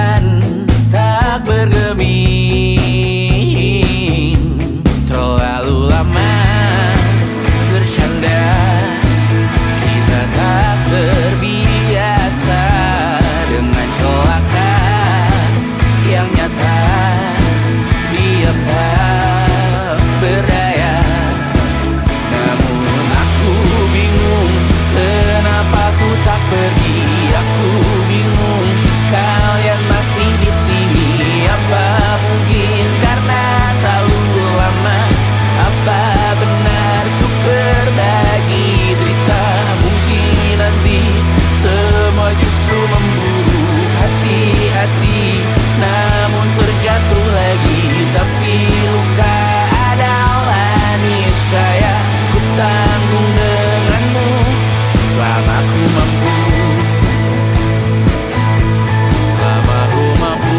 dan tak bergeming. Terlalu lama bersandar, kita tak terbiasa dengan celaka yang nyata. Diam tak berdaya, namun aku bingung kenapa ku tak pergi. Aku bingung kalian masih di sini. Apa mungkin karena terlalu lama? Apa benar ku berbagi derita? Mungkin nanti semua justru memburu hati-hati, namun terjatuh lagi. Tapi luka adalah niscaya ku tanggung denganmu selama ku mampu. Selama ku mampu.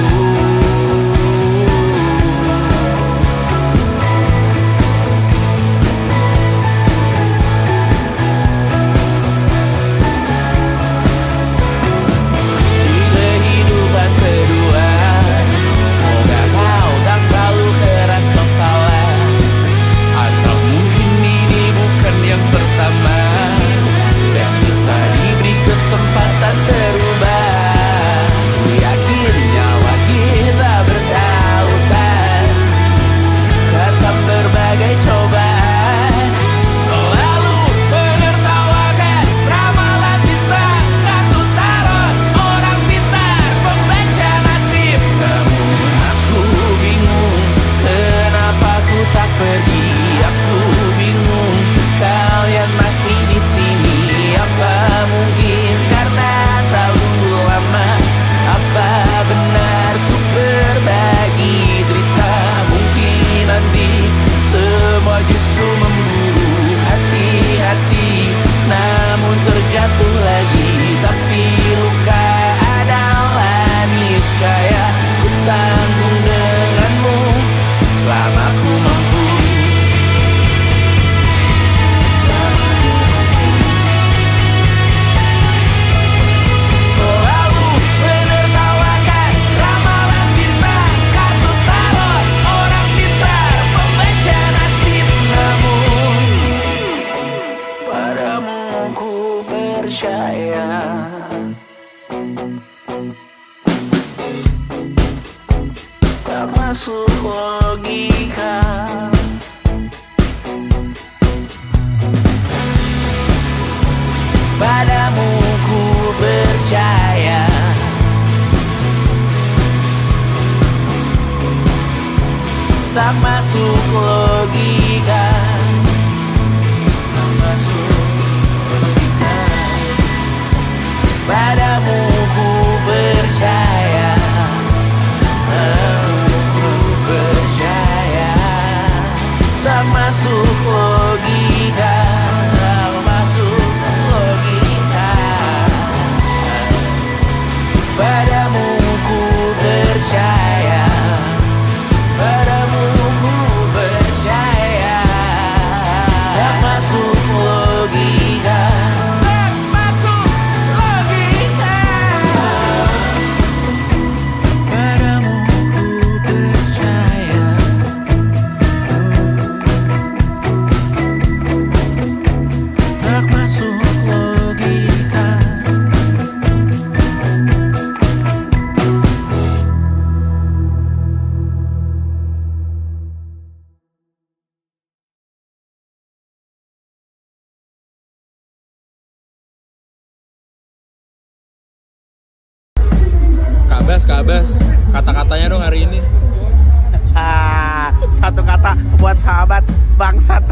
Di kehidupan kedua, semoga kau tak terlalu keras kepala. Atau mungkin ini bukan yang pertama dan kita diberi kesempatan berubah. Ku yakin nyawa kita bertautan, tetap berbagai cobaan. Selalu menertawakan ramalan cinta, kartu tarot orang pintar, pembaca nasib. Namun aku bingung kenapa ku tak pergi. Aku bingung kalian masih di sini. Apa mungkin karena terlalu lama? Apa benar ku berbagi derita? Mungkin nanti semua justru memburu hati-hati, namun terjatuh lagi. Tapi luka adalah niscaya ku tanggung denganmu selama ku mampu. Selalu menertawakan ramalan bintang, kartu tarot orang pintar, pembaca nasib. Namun padamu ku percaya. Tak masuk logika. Padamu ku percaya. Tak masuk logika. Tak masuk logika. Padamu ku percaya. Padamu ku percaya. Tak masuk logika. Tak masuk logika. Padamu ku percaya. Padamu ku percaya. Tak masuk logika. Tak masuk logika. Padamu ku percaya. Tak masuk logika. Kak Bas, kata-katanya dong hari ini. Satu kata buat sahabat, bangsat.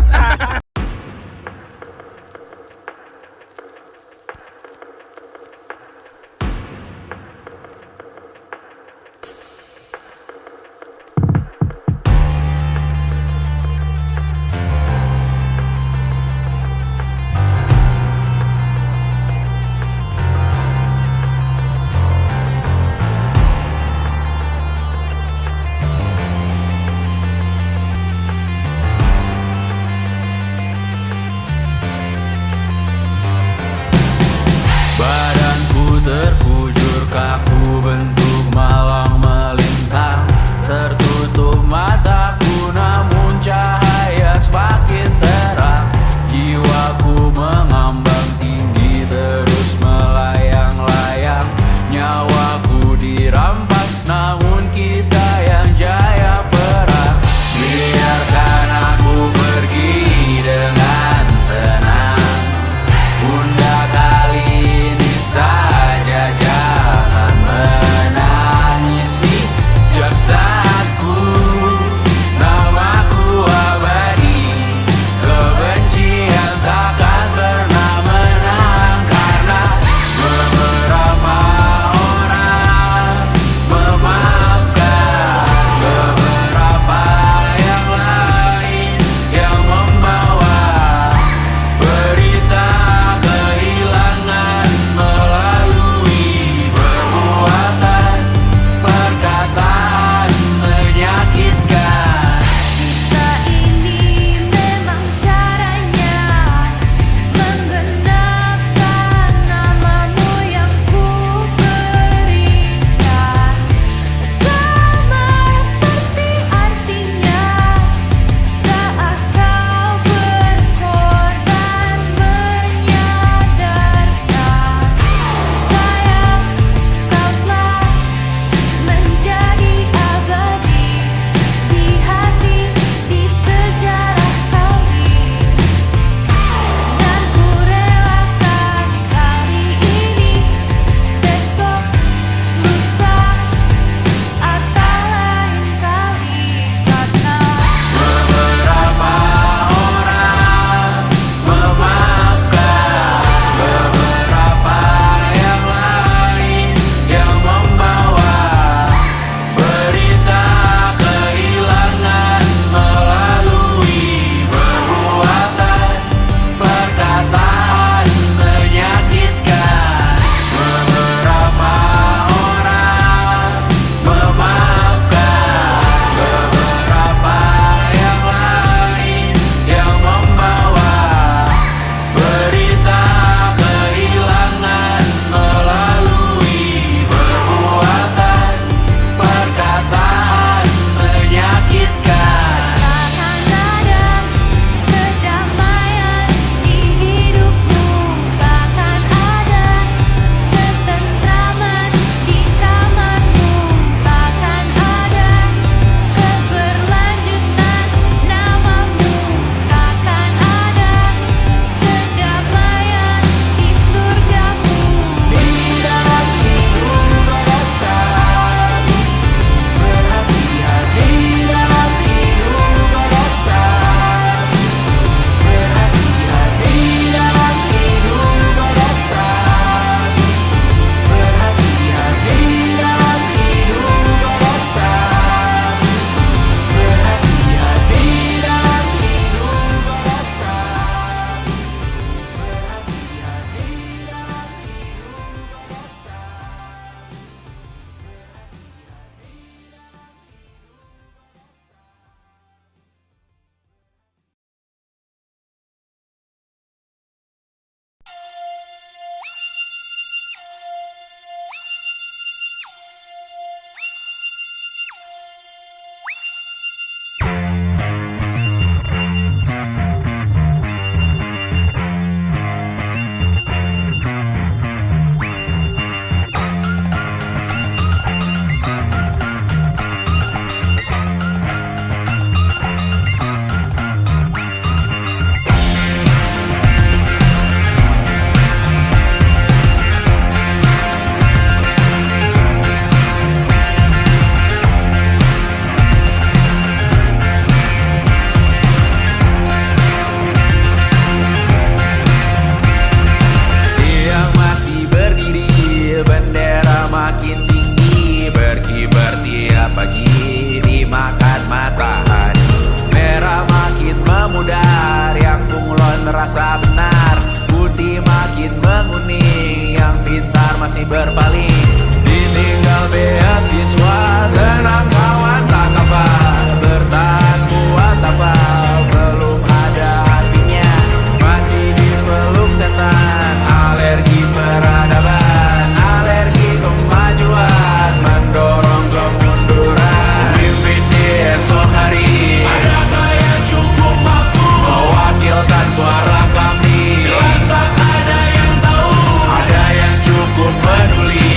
namun kita yang jaya perang. Biarkan aku pergi dengan tenang, Bunda kali ini saja jangan menangisi jasadku. Namaku abadi, kebencian takkan pernah menang, karena beberapa orang memaafkan beberapa yang lain yang membawa berita kehilangan melalui perbuatan perkataan menyakitkan. Kita ini memang caranya menggenapkan namamu yang ku berikan. Sama seperti artinya saat kau berkorban menyadarkan. Sayang, kau telah menjadi abadi di hati, di sejarah kami. Dan ku relakan kali ini, besok, lusa, atau lain kali, karena Beberapa orang memaafkan beberapa yang lain yang membawa berita kehilangan melalui perbuatan perkataan menyakitkan. Beberapa orang memaafkan beberapa yang lain yang membawa berita kehilangan melalui perbuatan perkataan menyakitkan. takkan ada kedamaian di hidupmu, takkan ada ketentraman di kamarmu, takkan ada keberlanjutan namamu, takkan ada kedamaian di surgamu. Di dalam hidup pada saat berhati-hati, dalam hidup pada saat berhati-hati, dalam hidup pada saat berhati-hati, dalam hidup pada saat berhati-hati, dalam hidup pada saat berhati-hati, dalam hidup pada saat. Tiang masih berdiri, bendera makin tinggi, berkibar tiap pagi dimakan matahari. Merah makin memudar, yang bunglon merasa benar, putih makin menguning, yang pintar masih berpaling. Ditinggal beasiswa, tenang kawan tak apa, bertahan kuat apa, belum ada artinya, masih dipeluk setan. Alergi peradaban, alergi kemajuan, mendorong kemunduran. Mimpin di esok hari, adakah yang cukup mampu mewakilkan suara kami? Jelas tak ada yang tahu, ada yang cukup peduli.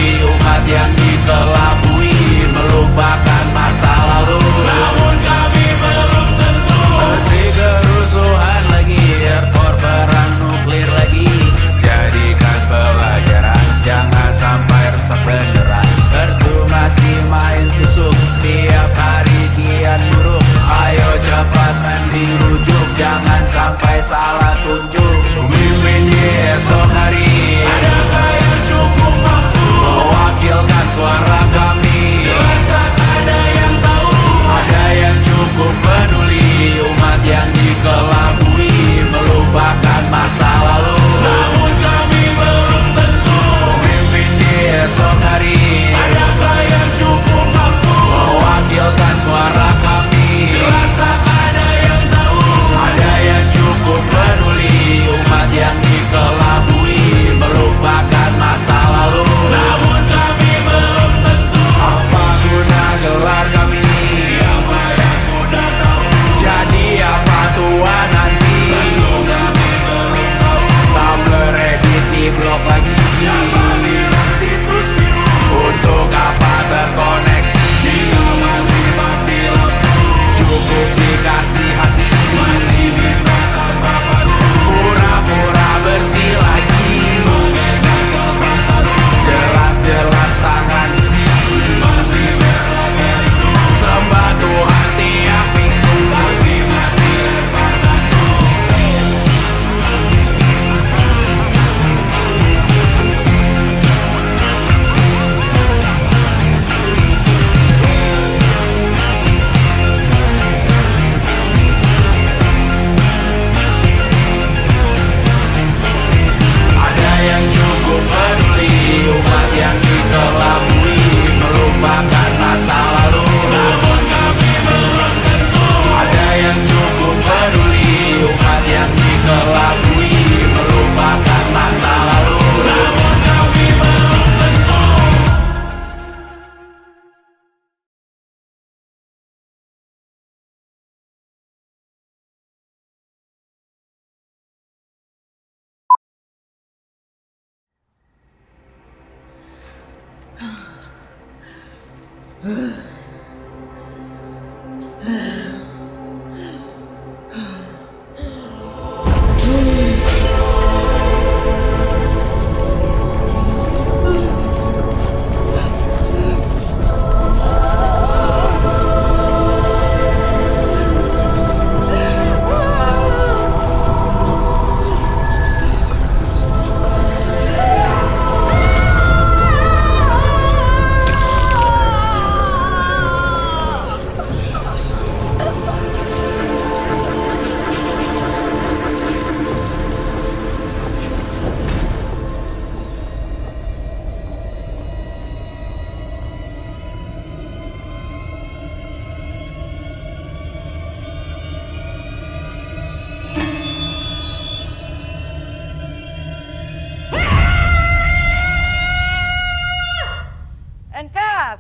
Engkap.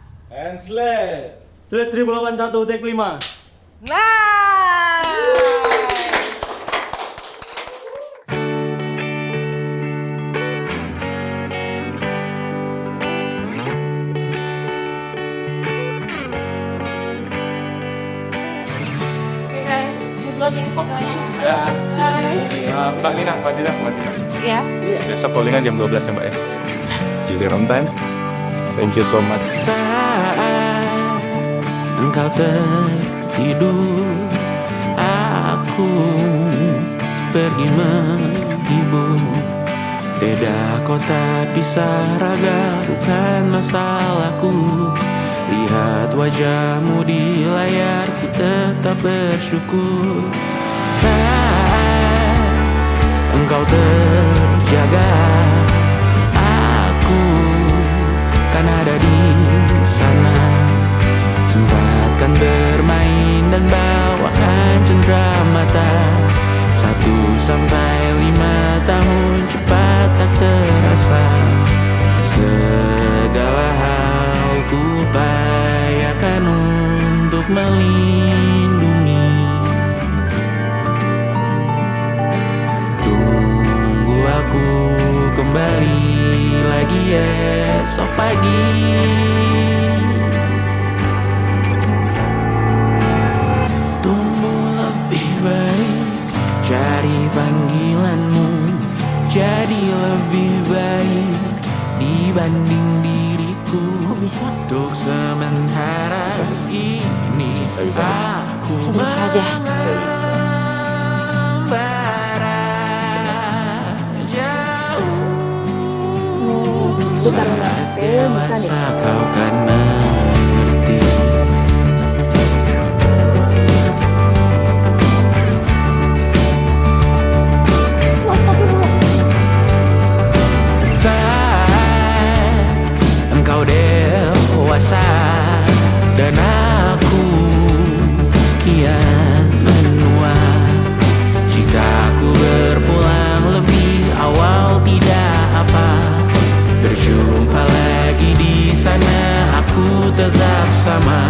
Slate. Slate 1081 take 5. Nice. Okay guys, good luck in pokoknya. Ya. Bye. Mbak Nina, Mbak Nina. Ya. Besok callingan jam 12 ya Mbak ya. See you there on time. Thank you so much. Saat engkau tertidur, aku pergi menghibur. Beda kota pisah raga bukan masalahku. Lihat wajahmu di layar, ku tetap bersyukur. Saat engkau terjaga, aku kan ada di sana. Sempatkan bermain dan bawakan cenderamata. 1-5 tahun cepat tak terasa. Segala hal ku upayakan untuk melindungi. Tunggu aku kembali lagi esok pagi. Tumbuh lebih baik, cari panggilanmu. Jadi lebih baik dibanding diriku. Untuk sementara ini aku mengembara jauh. Saat dewasa kau kan mengerti. Saat engkau dewasa dan aku kian menua. Jika ku berpulang lebih awal tidak apa. Berjumpa lagi di sana, aku tetap sama.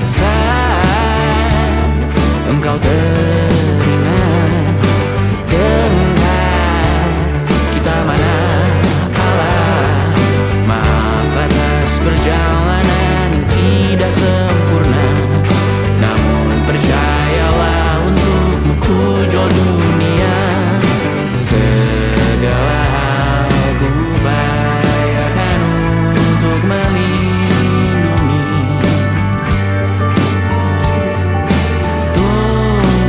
Saat engkau teringat tentang kita mana kalah. Maaf atas perjalanan tidak sempurna, namun percayalah untukmu ku jual dunia. Segala hal ku upayakan untuk melindungi. Tunggu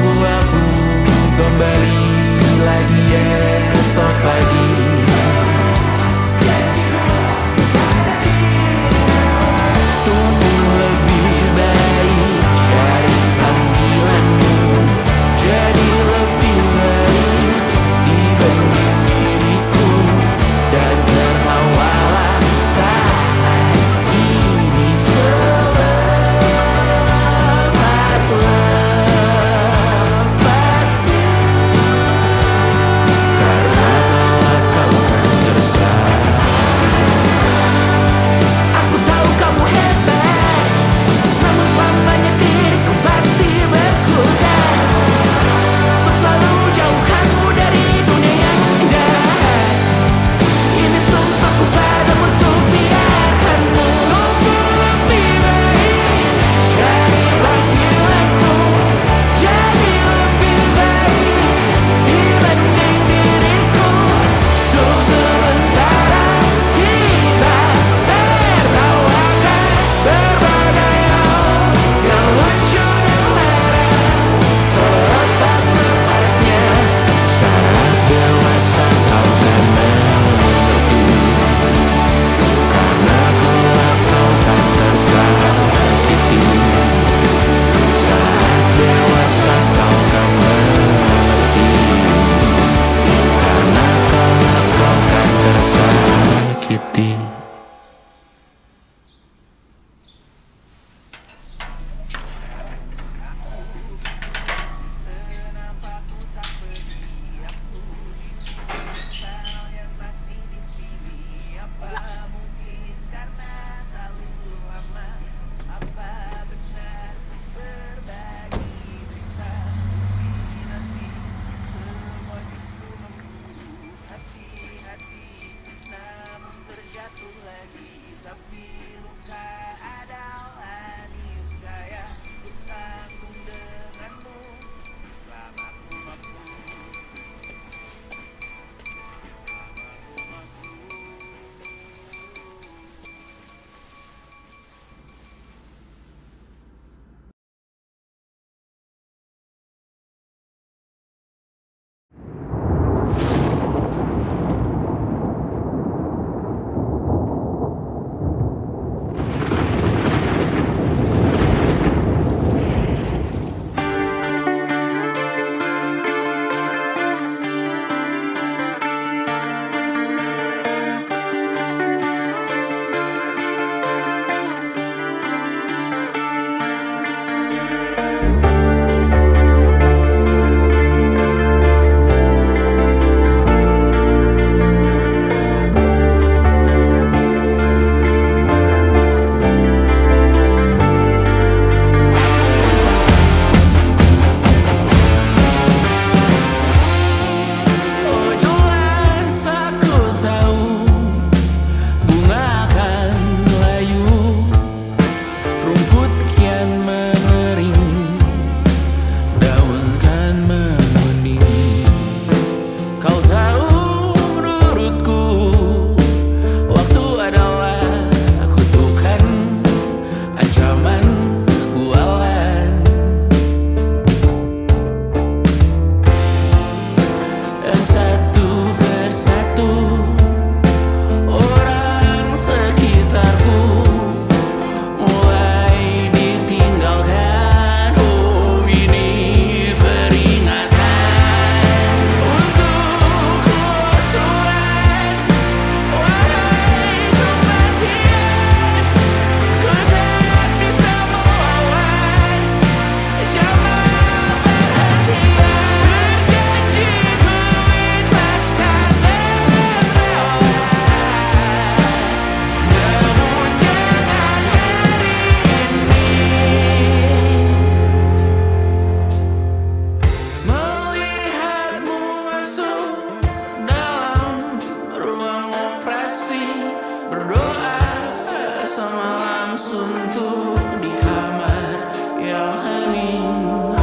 suntuk di kamar yang hening.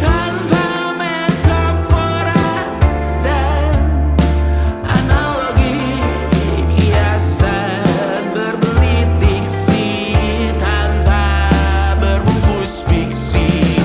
Tanpa metafora dan analogi, kiasan berbelit diksi tanpa berbungkus fiksi.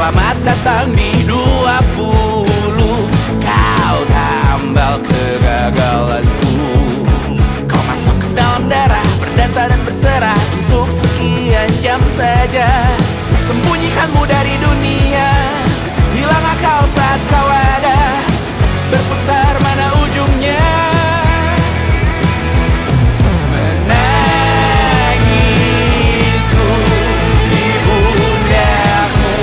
Selamat datang di 20. Kau tambal kegagalanku. Kau masuk ke dalam darah, berdansa dan berserah untuk sekian jam saja. Sembunyikanmu dari dunia, hilang akal saat kau ada. Berputar mana ujungnya. Menangisku di pundakmu,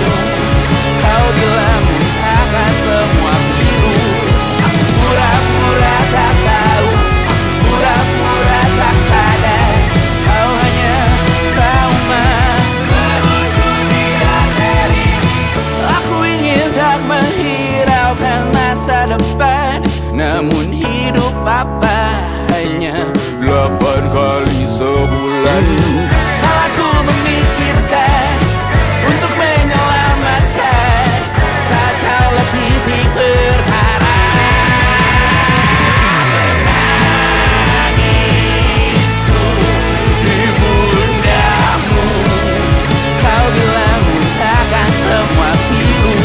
hendak menghiraukan masa depan, namun hidup apa hanya 8 kali sebulan. Salahku memikirkan untuk menyelamatkan saat kau letih di perkara. Menangisku di pundamu, kau bilang takkan semua pilu.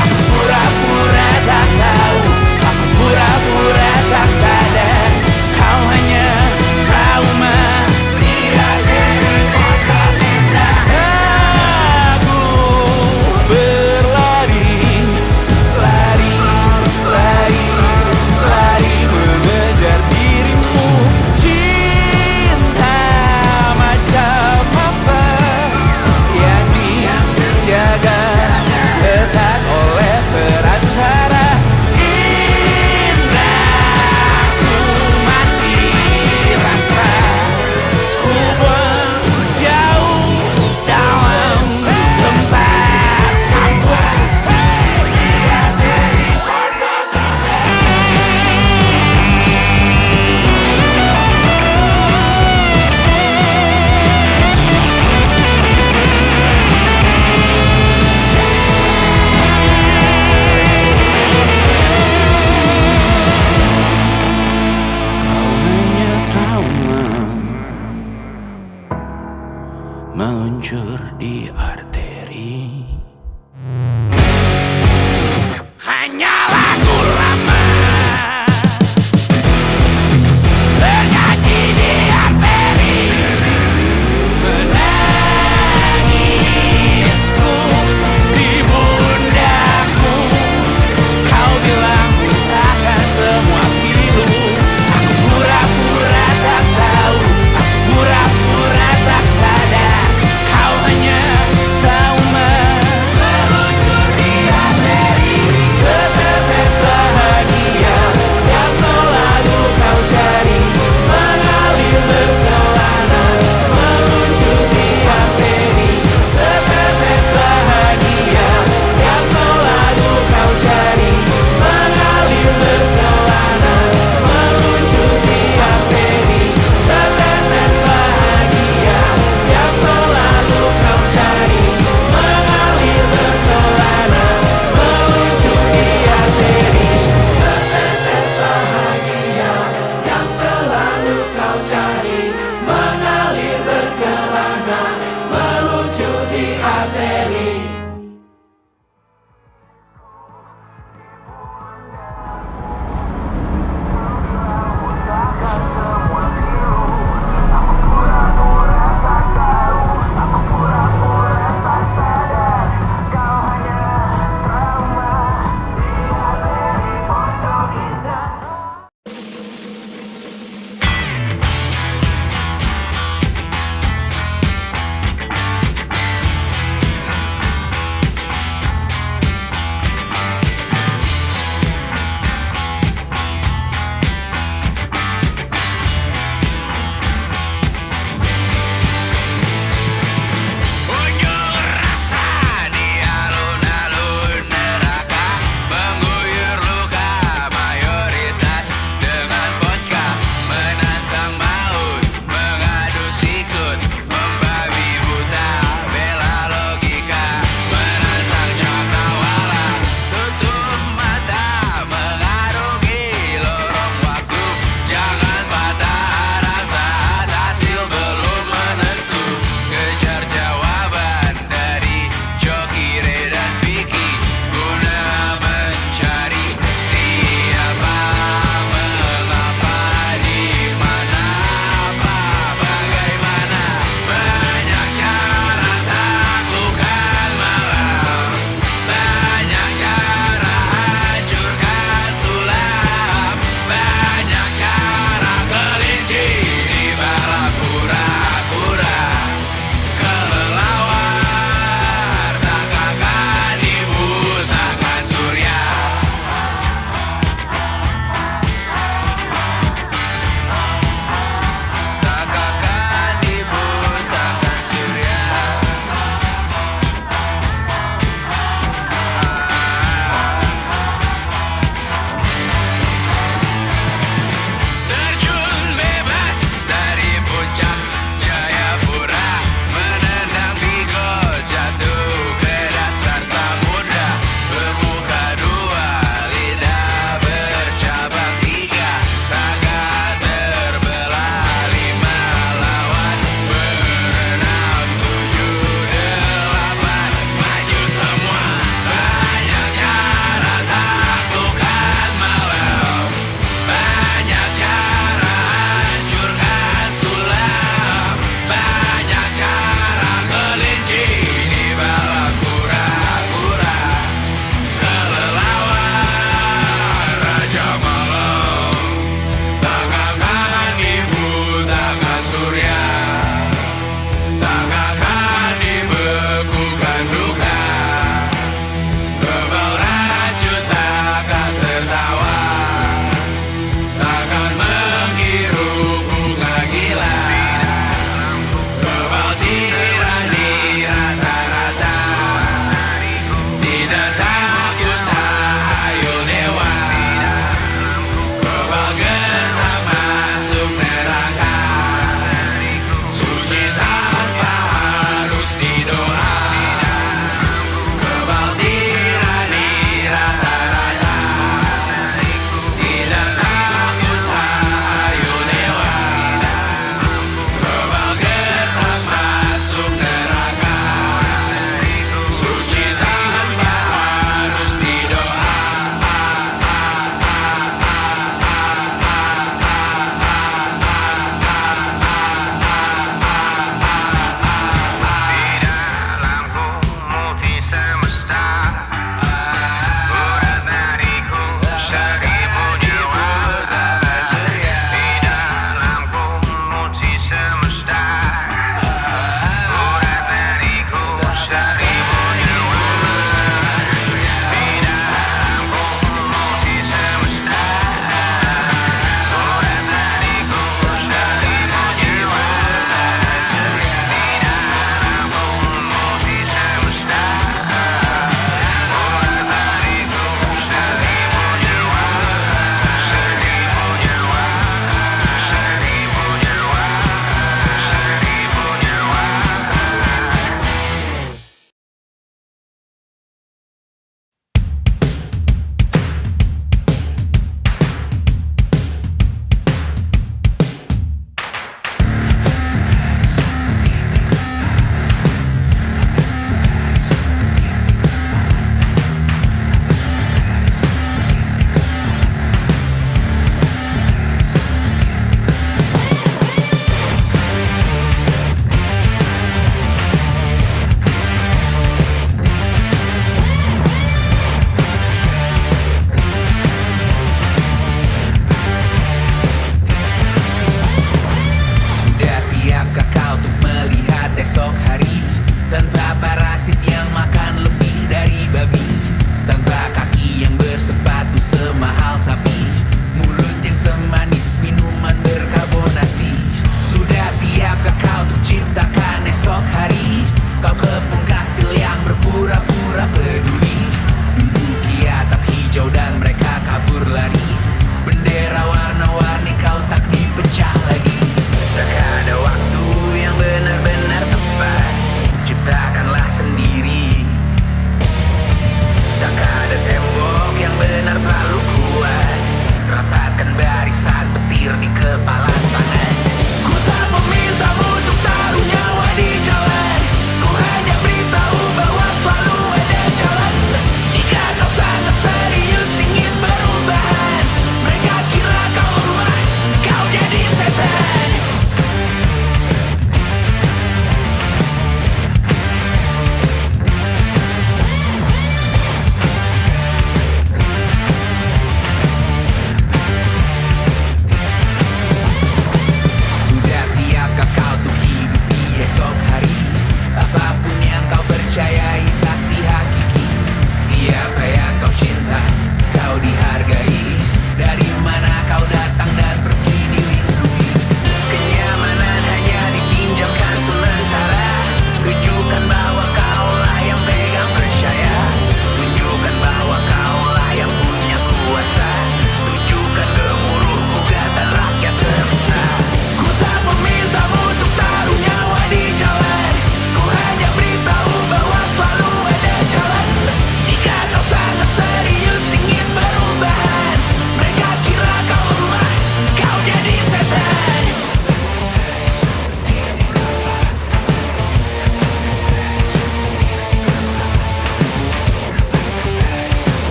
Aku pura-pura tak tahu, aku pura-pura tak sadar. Kau hanya trauma, biarkan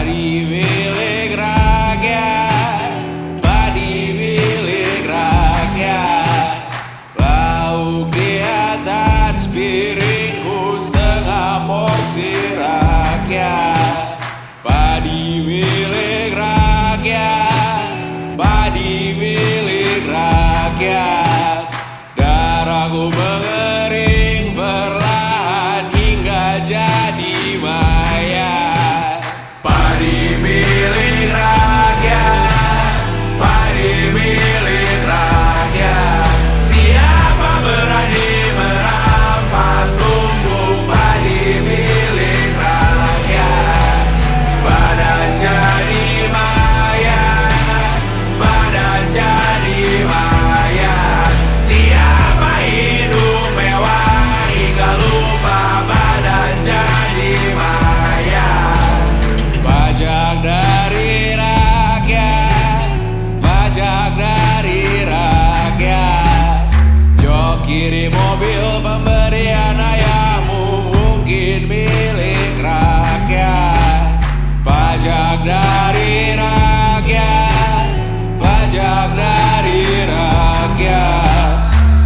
Padi milik rakyat, padi milik rakyat. Lauk di atas piringku setengah porsi rakyat. Padi milik rakyat, padi milik rakyat. Darahku mengering perlahan hingga jadi mayat. Padi milik rakyat, padi milik rakyat. Siapa berani merampas lumbung padi milik rakyat? Badan jadi mayat, badan jadi mayat. Siapa hidup mewah hingga lupa badan jadi mayat? Pajak dari rakyat, pajak dari rakyat. Jok kiri mobil pemberian ayahmu mungkin milik rakyat. Pajak dari rakyat, pajak dari rakyat.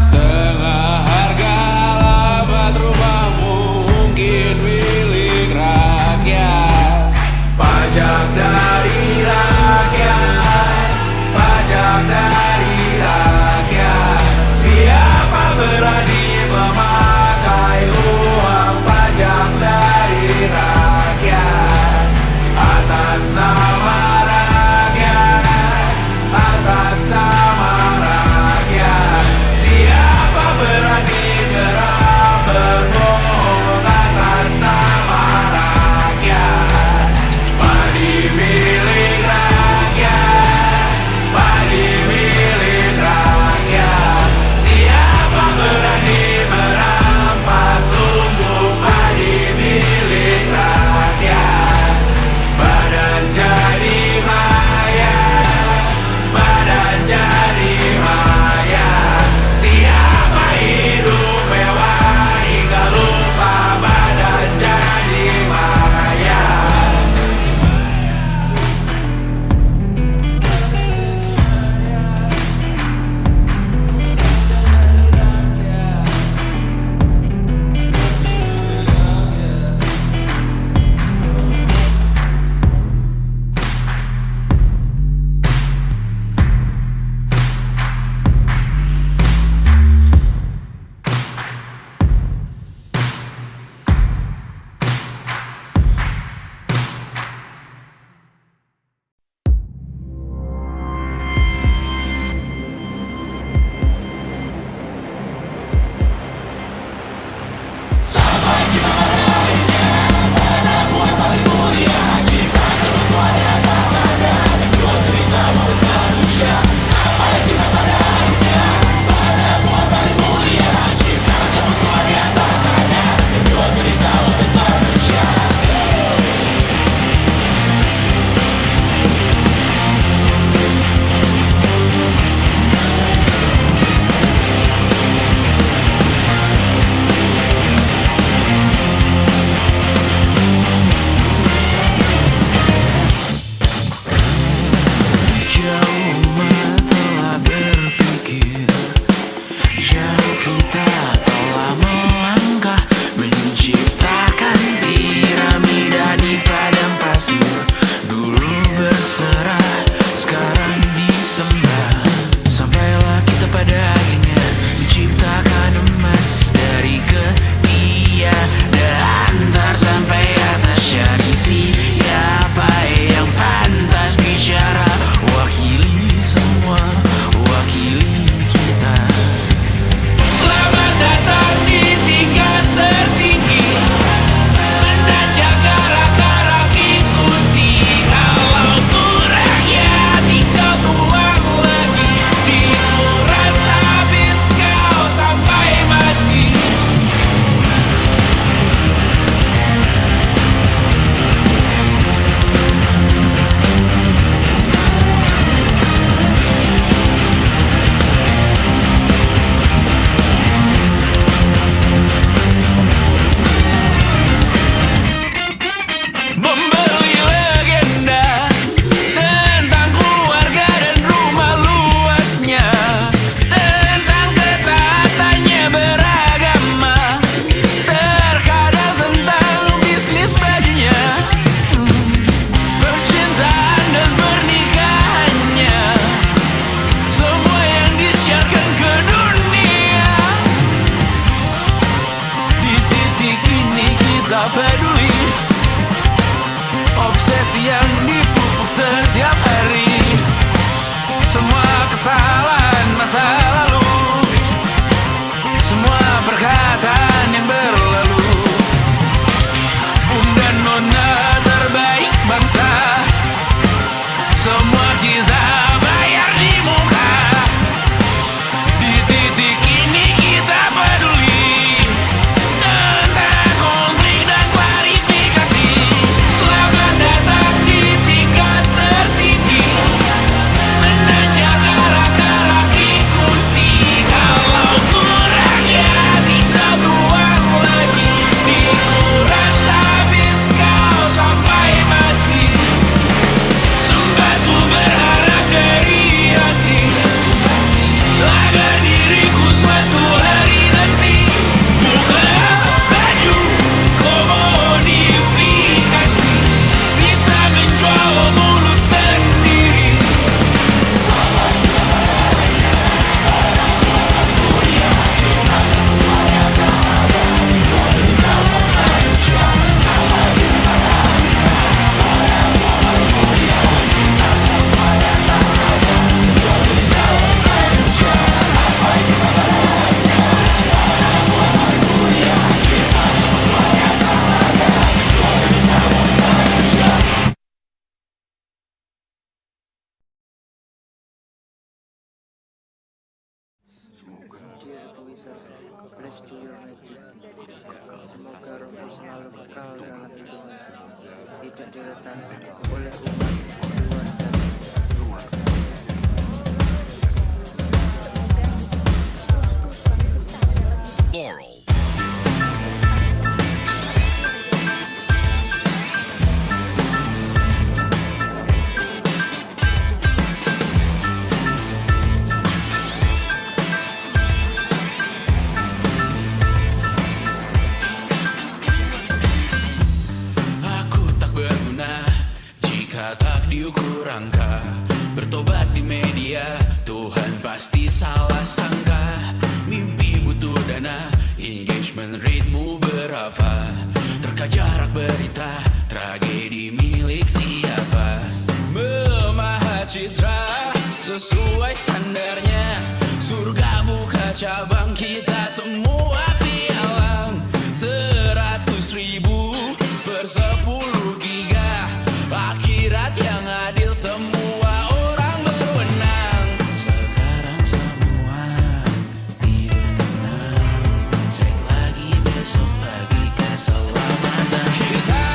Setengah harga alamat rumahmu mungkin milik rakyat. Pajak dari rakyat, pajak dari rakyat. Siapa berani memakai uang pajak dari rakyat? Atas nama rakyat, atas nama rakyat. Siapa berani geram berbohong atas nama rakyat? Padi milik Dear Twitter, please do your magic. Semoga Romo selalu kekal dalam hitungan, tidak diretas oleh umat di luar sana. Aku tak berguna jika tak diukur angka. Bertobat di media, Tuhan pasti salah sangka. Mimpi butuh dana, engagement ritmu berapa? Terka jarak berita, tragedi milik siapa? Memahat citra sesuai standarnya. Surga buka cabang, kita semua pialang. 100.000 per 10 giga. Akhirat yang adil, semua orang berwenang. Sekarang semua tidur tenang. Cek lagi besok pagi keselamatan. Kita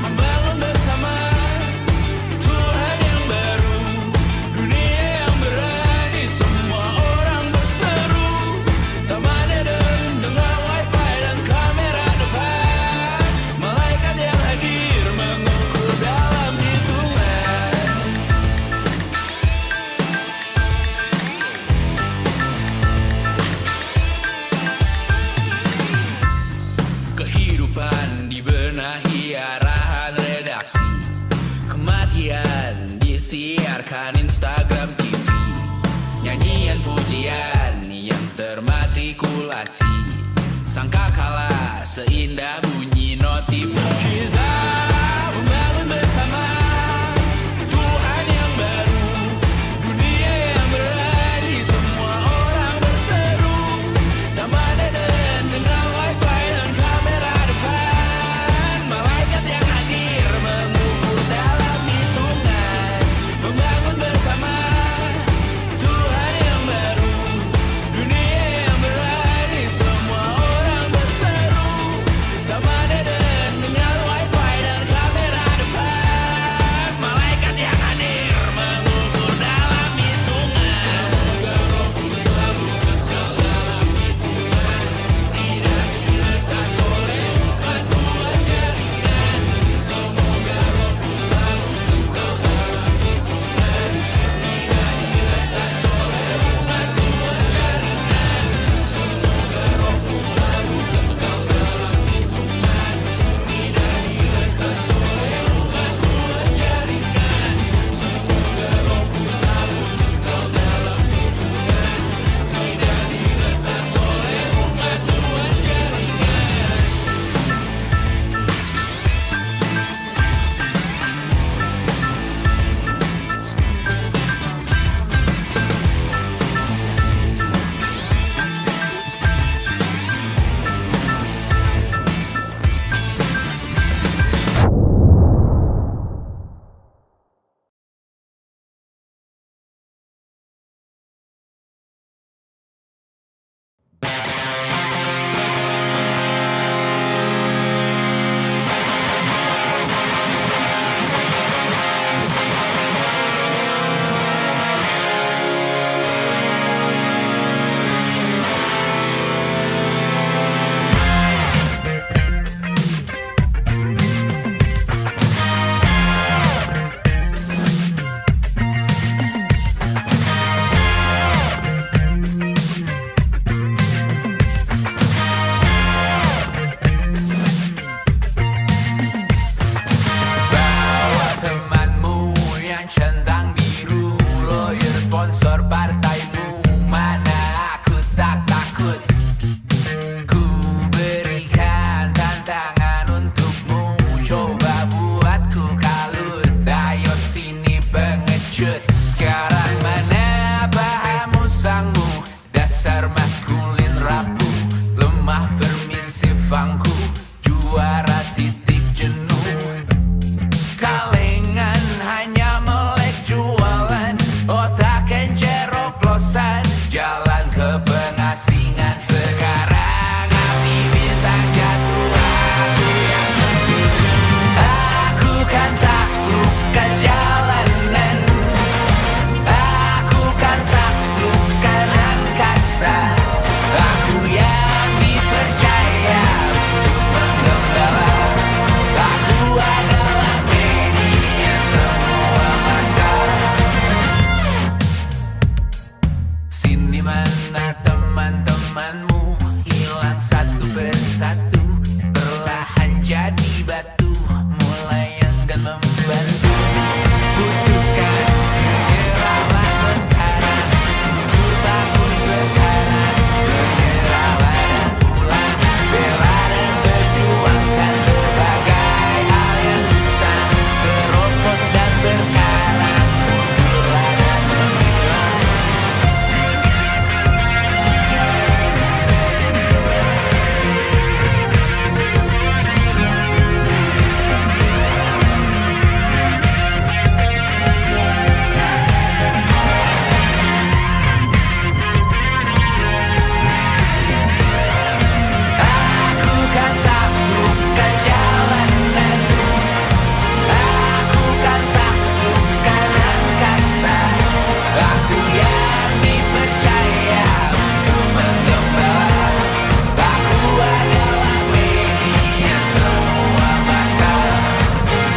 membangun bersama Tuhan yang baru, dunia yang berani, semua orang berseru. Taman Eden dengan wifi dan kamera depan. Malaikat yang hadir mengukur dalam hitungan. Kehidupan dibenahi arahan redaksi. Kematian disiarkan Instagram TV. Nyanyian pujian yang termatrikulasi. Sangka kalah seindah bunyi notif. Kita membangun bersama Tuhan yang baru, dunia yang berani, semua orang berseru. Taman Eden dengan wifi dan kamera depan. Malaikat yang hadir mengukur dalam hitungan. Membangun bersama Tuhan yang baru, dunia yang berani, semua orang berseru. Taman Putuskan, menyerahlah sekarang. Tidur bangun sekarang, menyerahlah dan pulang. Bela dan perjuangkan berbagai hal yang usang, terobos dan berkalang. Mundurlah dan menghilang. Aku kan taklukkan jalananmu, aku kan taklukkan angkasa. Aku yang dipercaya untuk menggembala. Aku adalah median semua masalah.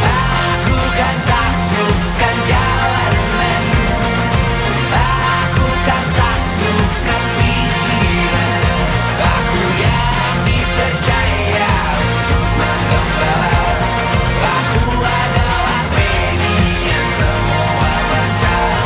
Aku kan taklukkan jalananmu, aku kan taklukkan pikiranmu. Aku yang dipercaya untuk menggembala. Aku adalah median semua masalah.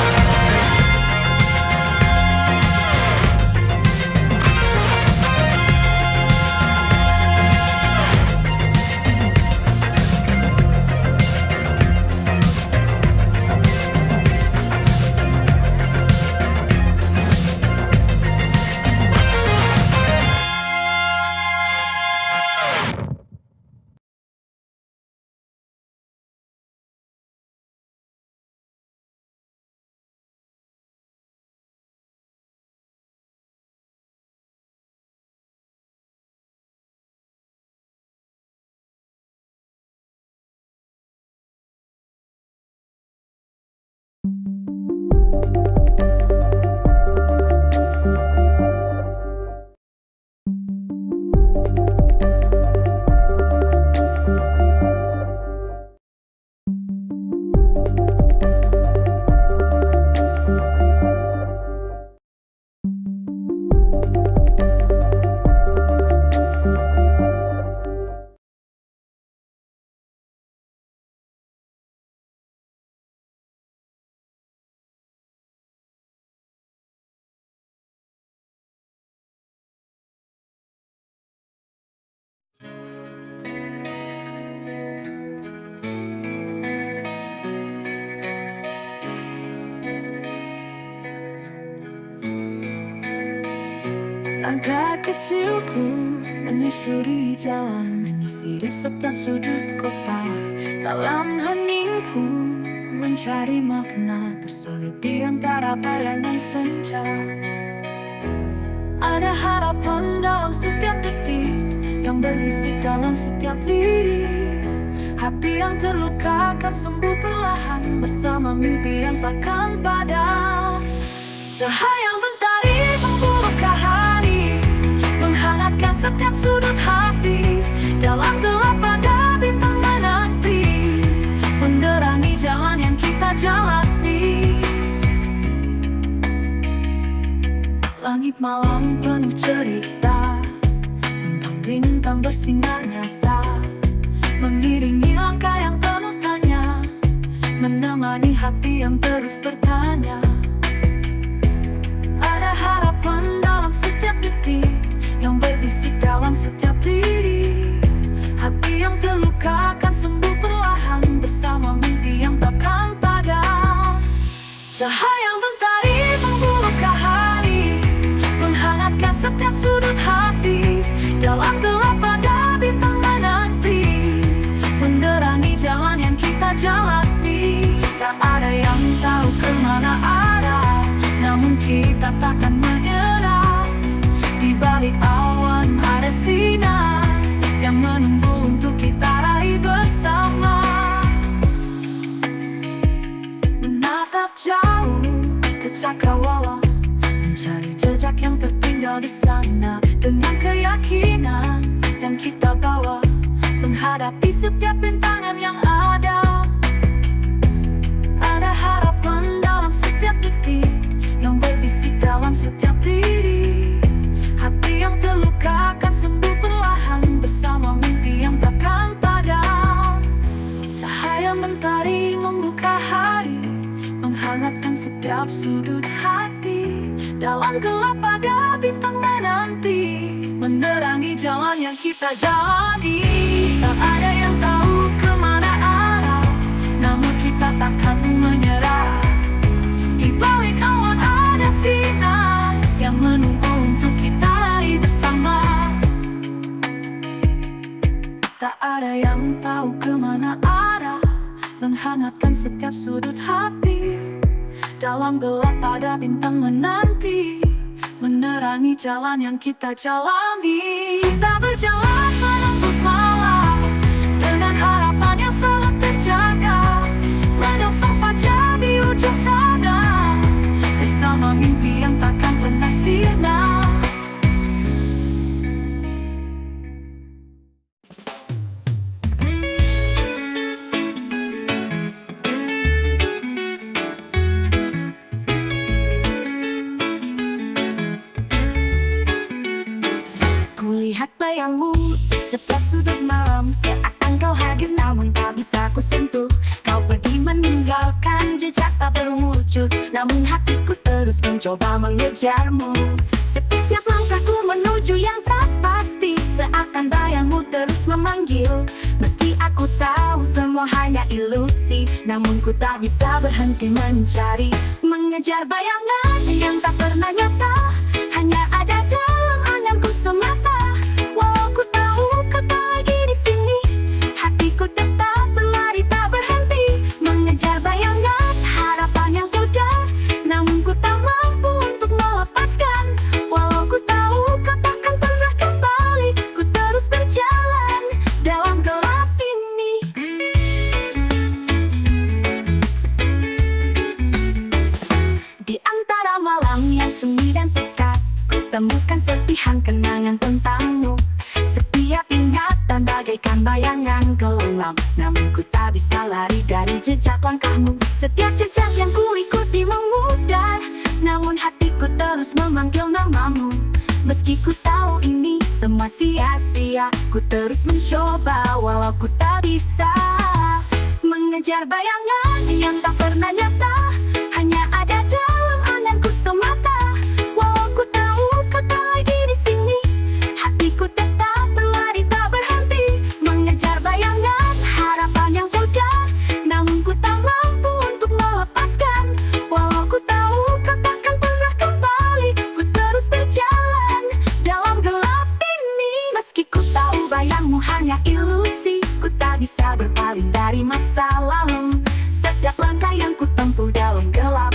Langkah kecilku menyusuri jalan, menyisiri setiap sudut kota. Dalam heningku mencari makna, terselip di antara bayangan senja. Ada harapan dalam setiap detik, yang berbisik dalam setiap lirik. Hati yang terluka akan sembuh perlahan, bersama mimpi yang takkan padam. Cahaya mentari membuka hari, menghangatkan setiap sudut hati. Dalam gelap ada bintang menanti, menerangi jalan yang kita jalani. Langit malam penuh cerita, bintang-bintang bersinar nyata, mengiringi langkah yang penuh tanya, menemani hati yang terus bertanya. Ada harapan dalam setiap detik, yang berbisik dalam setiap lirik. Hati yang terluka akan sembuh perlahan, bersama mimpi yang takkan padam. Cahaya mentari membuka hari, menghangatkan setiap sudut hati. Dalam gelap ada bintang menanti, menerangi jalan yang kita jalani. Tak ada yang tahu kemana arah, namun kita takkan menyerah. Di balik awan ada sinar yang menunggu untuk kita raih bersama. Menatap jauh ke cakrawala, mencari jejak yang tertinggal di sana. Dengan keyakinan yang kita bawa, menghadapi setiap rintangan yang ada. Ada harapan dalam setiap detik, yang berbisik dalam setiap lirik. Hati yang terluka akan sembuh perlahan, bersama mimpi yang takkan padam. Cahaya mentari menghangatkan setiap sudut hati. Dalam gelap ada bintang menanti, menerangi jalan yang kita jalani. Tak ada yang tahu kemana arah, namun kita takkan menyerah. Di balik awan ada sinar yang menunggu untuk kita raih bersama. Tak ada yang tahu kemana arah, menghangatkan setiap sudut hati. Dalam gelap ada bintang menanti, menerangi jalan yang kita jalani. Kita berjalan menembus malam, dengan harapan yang selalu terjaga. Menyongsong fajar di ujung sana, bersama mimpi yang takkan pernah sirna. Kulihat bayangmu di setiap sudut malam, seakan kau hadir namun tak bisa ku sentuh. Kau pergi meninggalkan jejak tak berwujud, namun hatiku terus mencoba mengejarmu. Setiap langkahku menuju yang tak pasti, seakan bayangmu terus memanggil. Meski aku tahu semua hanya ilusi, namun ku tak bisa berhenti mencari. Mengejar bayangan yang tak pernah nyata, hanya ada dalam anganku semata. Walau ku tahu kau tak lagi di sini, hatiku tetap berlari tak berhenti. Mengejar bayangan harapan yang pudar, namun ku tak mampu untuk melepaskan. Walau ku tahu kau takkan pernah kembali, ku terus berjalan dalam gelap ini. Di antara malam yang sunyi dan pekat, ku temukan serpihan kenangan tentangmu. Setiap ingatan bagaikan bayangan gelap, namun ku tak bisa lari dari jejak langkahmu. Setiap jejak yang ku ikuti memudar, namun hatiku terus memanggil namamu. Meski ku tahu ini semua sia-sia, ku terus mencoba walau ku tak bisa. Mengejar bayangan yang tak pernah nyata, hanya ada dalam anganku semata. Walau ku tahu kau tak lagi di sini, hatiku tetap berlari tak berhenti. Mengejar bayangan harapan yang pudar, namun ku tak mampu untuk melepaskan. Walau ku tahu kau takkan pernah kembali, ku terus berjalan dalam gelap ini. Meski ku tahu bayangmu hanya ilusi, ku tak bisa berpaling dari masa lalu. Setiap langkah yang ku tempuh dalam gelap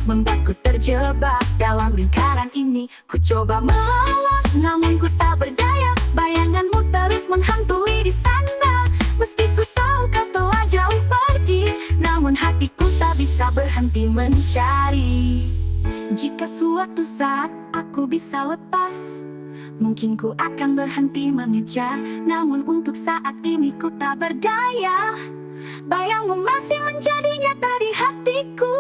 membuatku terjebak dalam lingkaran ini. Ku coba melawan, namun ku tak berdaya. Bayanganmu terus menghantui di sana. Meski ku tahu kau telah jauh pergi, namun hatiku tak bisa berhenti mencari. Jika suatu saat aku bisa lepas, mungkin ku akan berhenti mengejar. Namun untuk saat ini ku tak berdaya. Bayangmu masih menjadi nyata di hatiku.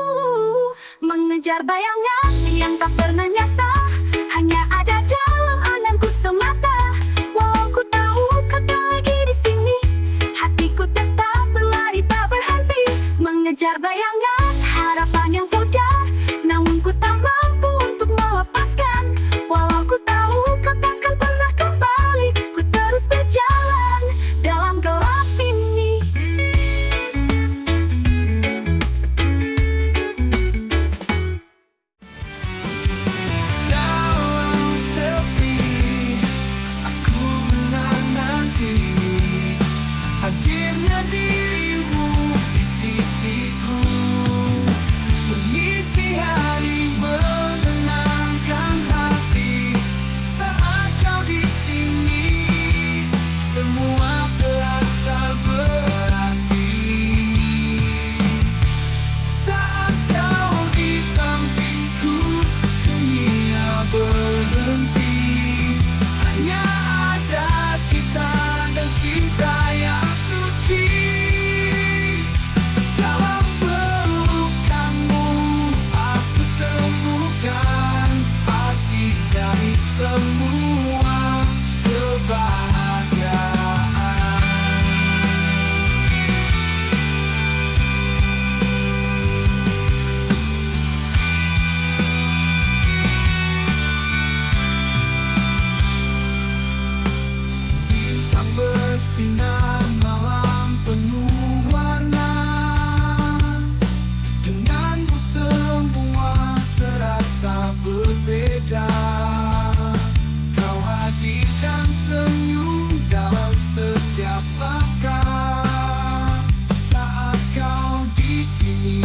Mengejar bayangan yang tak pernah nyata, hanya ada dalam anganku semata. Walau ku tahu kau tak lagi di sini, hatiku tetap berlari tak berhenti. Mengejar bayangan harapan yang pudar, namun ku tak mampu untuk melepaskan. Walau ku tahu kau takkan pernah kembali, ku terus berjalan dalam gelap ini.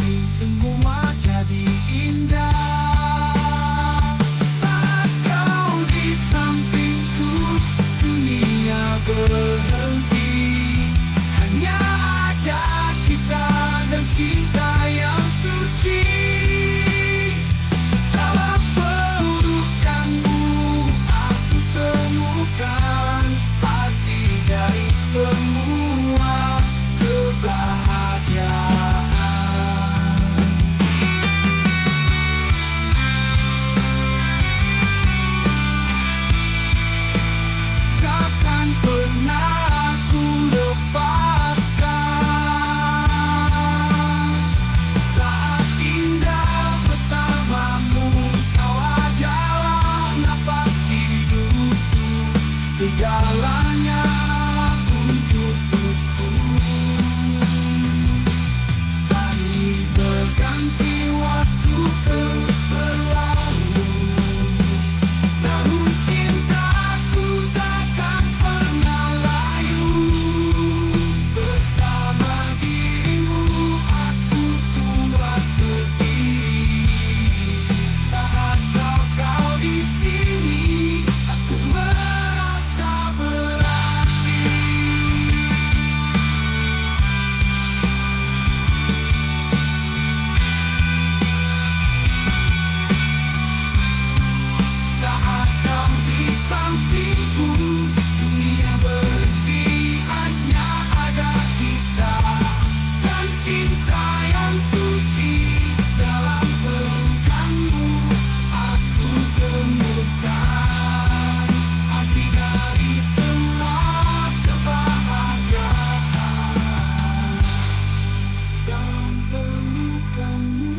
ini semua jadi indah. Saat kau di sampingku, dunia berhenti. Hanya ada kita dan cinta yang suci. Dalam pelukanmu aku temukan arti dari semua kebahagiaan. Takkan pernah aku lepaskan. Saat indah bersamamu, kau adalah nafas hidupku, segalanya untukku. Hari berganti, waktu terus berlalu, namun cintaku takkan pernah layu. Bersama dirimu aku kuat berdiri. Saat kau di sini, aku merasa berarti. Saat kau di sampingku, dunia berhenti. Hanya ada kita dan cinta yang suci. Dalam pelukanmu aku temukan arti dari semua kebahagiaan. Dalam pelukanmu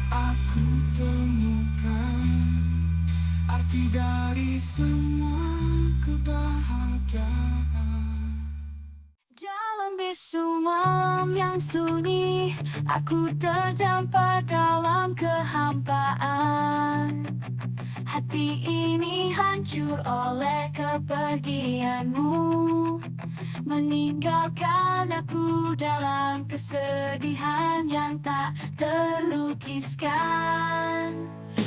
aku temukan arti dari semua kebahagiaan. Dalam bisu malam yang sunyi, aku terdampar dalam kehampaan. Hati ini hancur oleh kepergianmu, meninggalkan aku dalam kesedihan yang tak terlukiskan.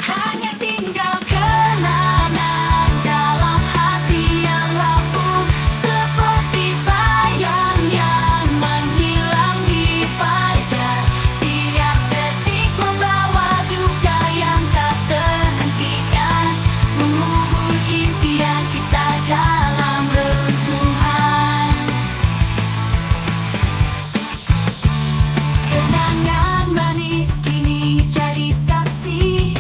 Hanya tinggal kenangan dalam hati yang rapuh, seperti bayang yang menghilang di fajar. Tiap detik membawa duka yang tak terhentikan, mengubur impian kita dalam reruntuhan. Kenangan manis kini jadi saksi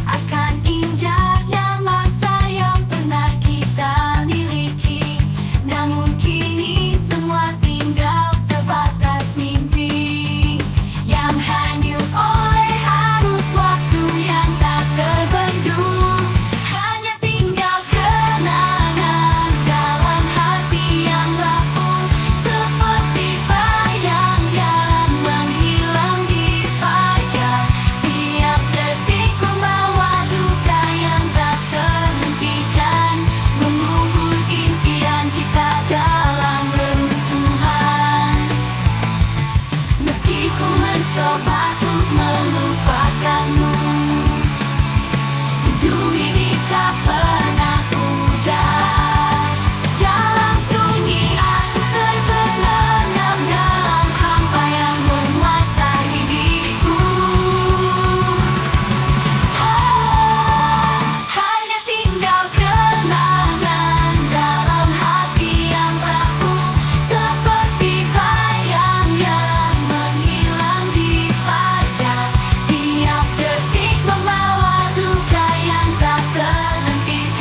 akan indahnya masa yang pernah kita miliki. Namun kini semua tinggal sebatas mimpi yang hanyut oleh arus waktu yang tak terbendung. Hanya tinggal kenangan dalam hati yang rapuh, seperti bayang yang menghilang di fajar. Tiap detik membawa duka yang tak terhentikan, mengubur impian kita dalam reruntuhan. Meski ku mencoba untuk melupakanmu, rindu ini tak pernah pudar. Dalam sunyi aku terbenam dalam hampa yang menguasai diriku. Hanya tinggal kenangan dalam hati yang rapuh, seperti bayang yang menghilang di fajar. Tiap detik membawa duka yang tak terhentikan.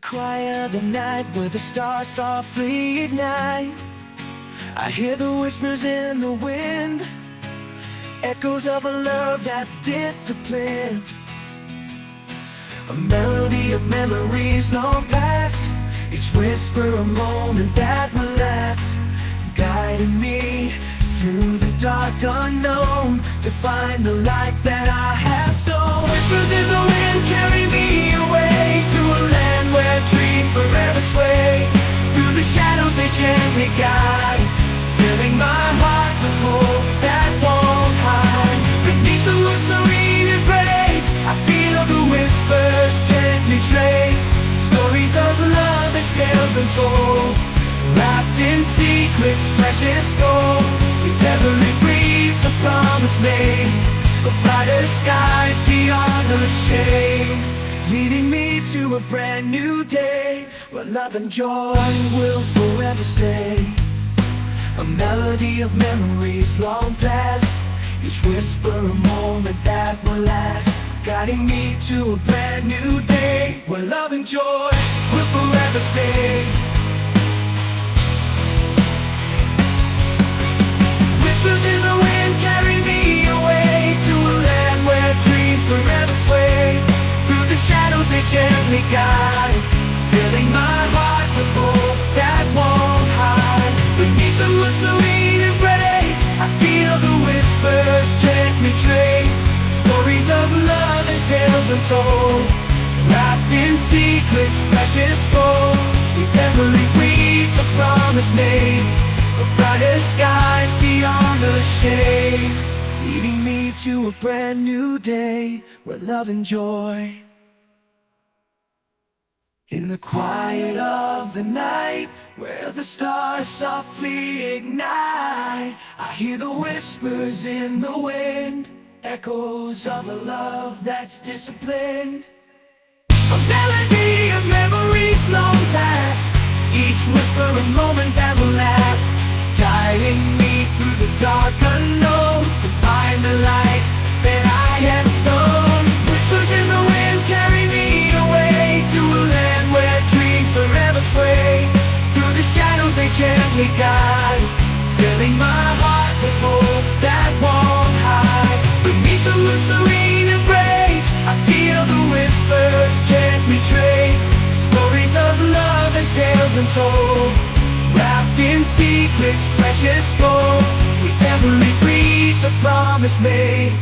quiet of the night where the stars softly ignite, I hear the whispers in the wind, echoes of a love that's disciplined. A melody of memories long past, each whisper a moment that will last, guiding me through the dark unknown to find the light that I have sown. Whispers in the wind carry me away to a land where dreams forever sway. Through the shadows they gently guide, filling my heart with hope that won't hide. Beneath the moon's serene embrace, I feel the whispers gently trace stories of love and tales untold, wrapped in secrets, precious gold. With every breeze, a promise made of brighter skies beyond the shade, leading me to a brand new day where love and joy will forever stay. A melody of memories long past, each whisper a moment that will last, guiding me to a brand new day where love and joy will forever stay. Whispers in the wind carry me away to a land where dreams forever sway. Through the shadows they gently guide, filling my heart with hope that won't hide. Beneath the moon's serene embrace, I feel the whispers gently trace stories of love and tales untold, wrapped in secrets, precious gold. With every breeze, a promise made of brighter skies beyond the shade, leading me to a brand new day where love and joy. In the quiet of the night, where the stars softly ignite, I hear the whispers in the wind, echoes of a love that's disciplined. A melody of memories long past, each whisper a moment that will last, guiding me through the dark unknown to find the light that I have sown. Whispers in the wind carry me away to a land where dreams forever sway. Through the shadows they gently guide, filling my heart with hope that won't hide. Beneath the moon's serene embrace, I feel the whispers gently trace stories of love and tales untold, wrapped in secrets, precious gold. With every breeze, a promise made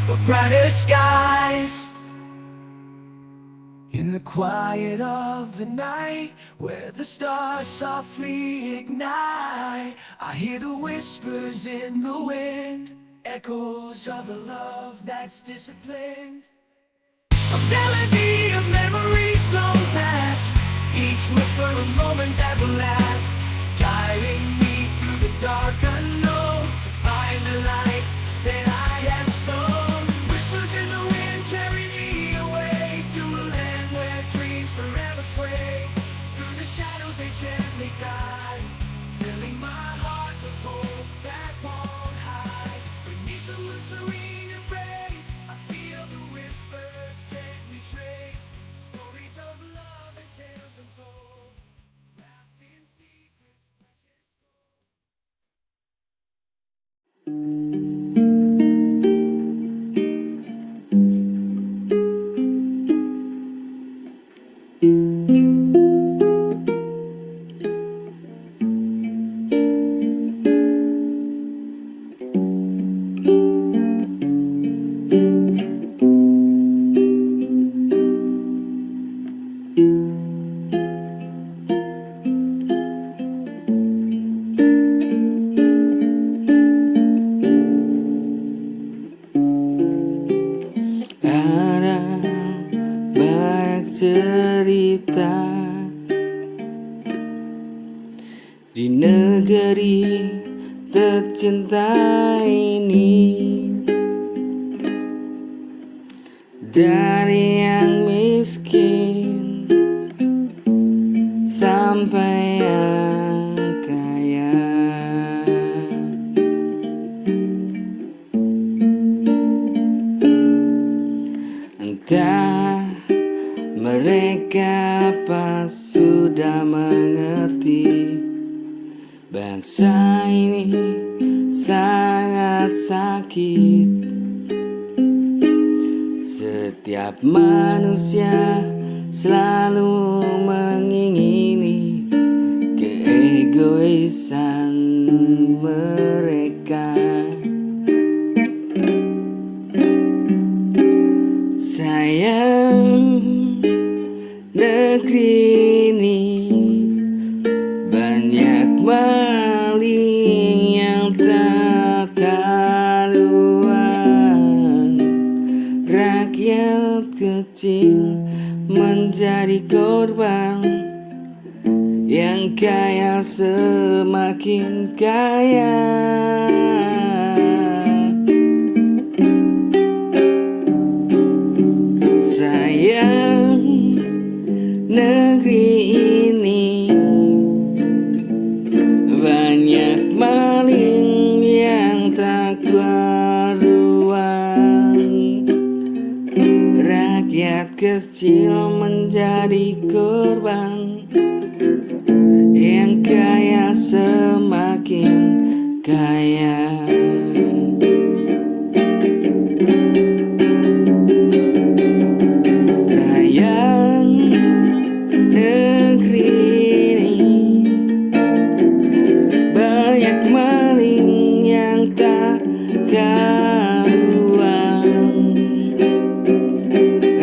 of brighter skies. In the quiet of the night, where the stars softly ignite, I hear the whispers in the wind, echoes of a love that's disciplined. A melody of memories long past, each whisper a moment that will last, guiding me through the dark unknown to find the light that I have sown. Whispers in the wind carry me away to a land where dreams forever sway. Through the shadows they gently guide, filling my heart with hope that won't hide. Beneath the moon's serene embrace, I feel the whispers gently trace stories of love and tales untold, wrapped in secrets, Ada banyak cerita di negeri tercinta ini, dari yang miskin sampai yang kaya. Entah mereka pasti sakit. Setiap manusia selalu mengingini keegoisan mereka. Sayang, negeri ini banyak maling yang tak karuan. Rakyat kecil menjadi korban, yang kaya semakin kaya. Sayang, negeri ini banyak maling yang tak karuan. Rakyat kecil menjadi korban, yang kaya semakin kaya. Sayang, negeri ini banyak maling yang tak karuan.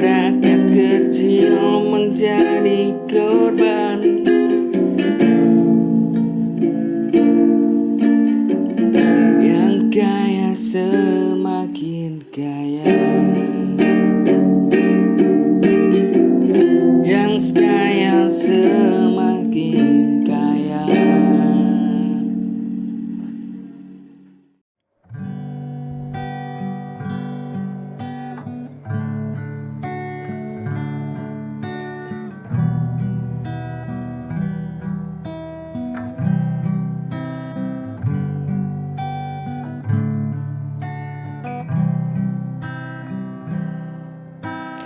Rakyat kecil menjadi korban, yang kaya semakin kaya. Yang kaya semakin kaya.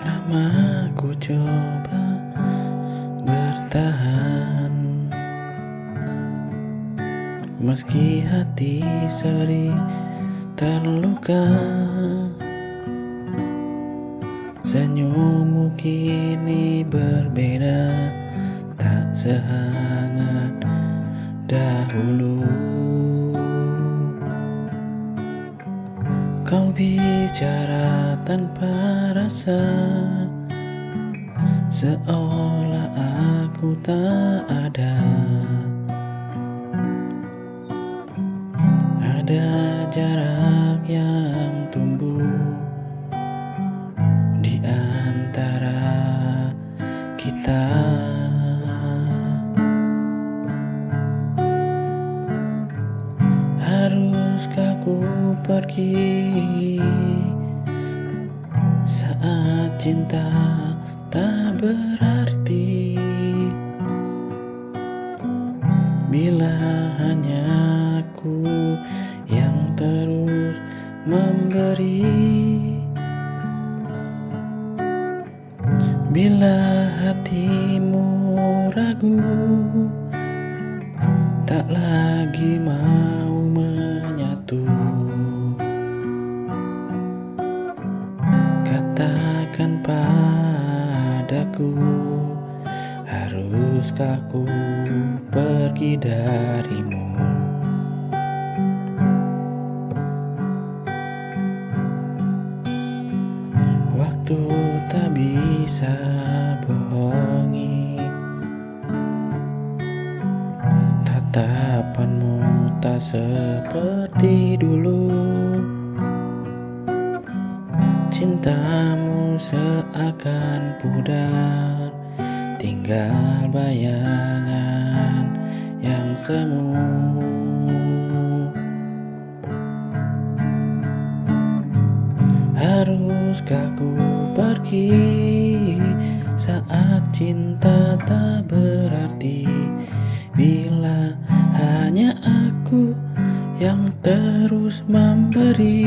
Lama ku coba bertahan, meski hati sering terluka. Senyummu kini berbeda, tak sehangat dahulu. Kau bicara tanpa rasa, seolah aku tak ada. Ada jarak yang tumbuh di antara kita. Haruskah ku pergi saat cinta tak berarti, bila hanya aku yang terus memberi. Bila hatimu ragu, tak lagi mau menyatu, katakan padaku, haruskah ku pergi darimu? Waktu tak bisa bohongi, tatapanmu tak seperti dulu. Cintamu seakan pudar, tinggal bayangan yang semu. Haruskah ku pergi saat cinta tak berarti, bila hanya aku yang terus memberi?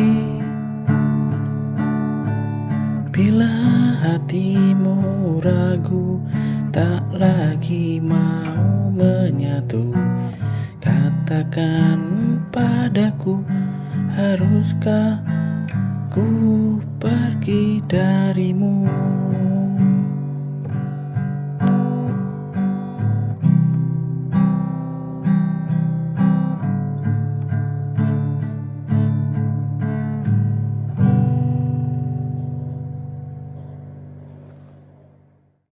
Bila hatimu ragu, tak lagi mau menyatu, katakan padaku, Haruskah ku pergi darimu?